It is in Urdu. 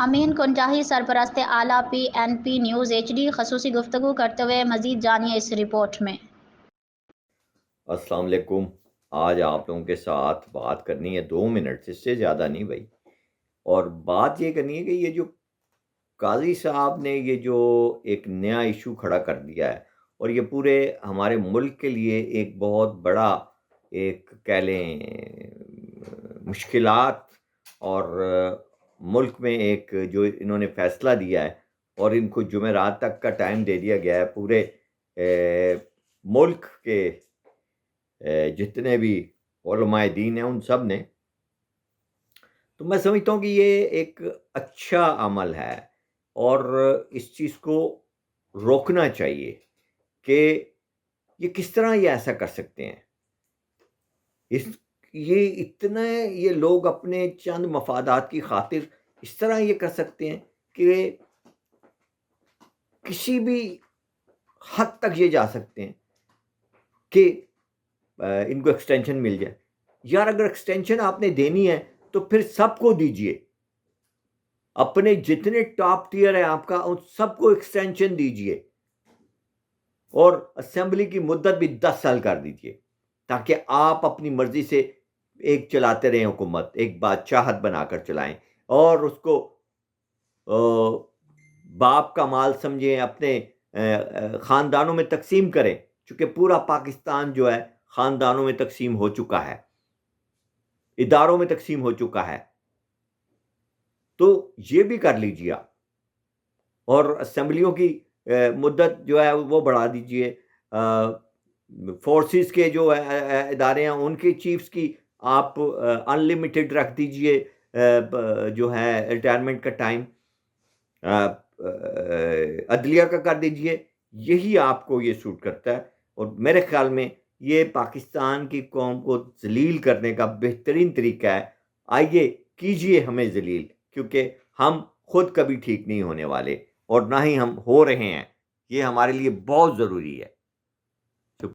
امین کنٹاہی سرپرست اعلیٰ P N P news H D خصوصی گفتگو کرتے ہوئے مزید جانیے اس رپورٹ میں۔ السلام علیکم۔ آج آپ لوگوں کے ساتھ بات کرنی ہے 2 منٹ، اس سے زیادہ نہیں بھائی۔ اور بات یہ کرنی ہے کہ یہ جو قاضی صاحب نے یہ جو ایک نیا ایشو کھڑا کر دیا ہے، اور یہ پورے ہمارے ملک کے لیے ایک بہت بڑا ایک کہہ لیں مشکلات، اور ملک میں ایک جو انہوں نے فیصلہ دیا ہے، اور ان کو جمعرات تک کا ٹائم دے دیا گیا ہے پورے ملک کے جتنے بھی علماء دین ہیں ان سب نے، تو میں سمجھتا ہوں کہ یہ ایک اچھا عمل ہے، اور اس چیز کو روکنا چاہیے کہ یہ کس طرح یہ ایسا کر سکتے ہیں۔ یہ اتنا یہ لوگ اپنے چند مفادات کی خاطر اس طرح یہ کر سکتے ہیں کہ کسی بھی حد تک یہ جا سکتے ہیں کہ ان کو ایکسٹینشن مل جائے۔ یار اگر ایکسٹینشن آپ نے دینی ہے تو پھر سب کو دیجئے، اپنے جتنے ٹاپ ٹیئر ہیں آپ کا ان سب کو ایکسٹینشن دیجئے، اور اسمبلی کی مدت بھی 10 سال کر دیجئے، تاکہ آپ اپنی مرضی سے ایک چلاتے رہیں حکومت، ایک بادشاہت بنا کر چلائیں، اور اس کو باپ کا مال سمجھیں، اپنے خاندانوں میں تقسیم کریں، چونکہ پورا پاکستان جو ہے خاندانوں میں تقسیم ہو چکا ہے، اداروں میں تقسیم ہو چکا ہے، تو یہ بھی کر لیجیے آپ، اور اسمبلیوں کی مدت جو ہے وہ بڑھا دیجیے، فورسز کے جو ادارے ہیں ان کے چیفز کی آپ ان لمیٹڈ رکھ دیجیے جو ہے ریٹائرمنٹ کا ٹائم، عدلیہ کا کر دیجیے، یہی آپ کو یہ سوٹ کرتا ہے، اور میرے خیال میں یہ پاکستان کی قوم کو ذلیل کرنے کا بہترین طریقہ ہے۔ آئیے کیجیے ہمیں ذلیل، کیونکہ ہم خود کبھی ٹھیک نہیں ہونے والے، اور نہ ہی ہم ہو رہے ہیں، یہ ہمارے لیے بہت ضروری ہے۔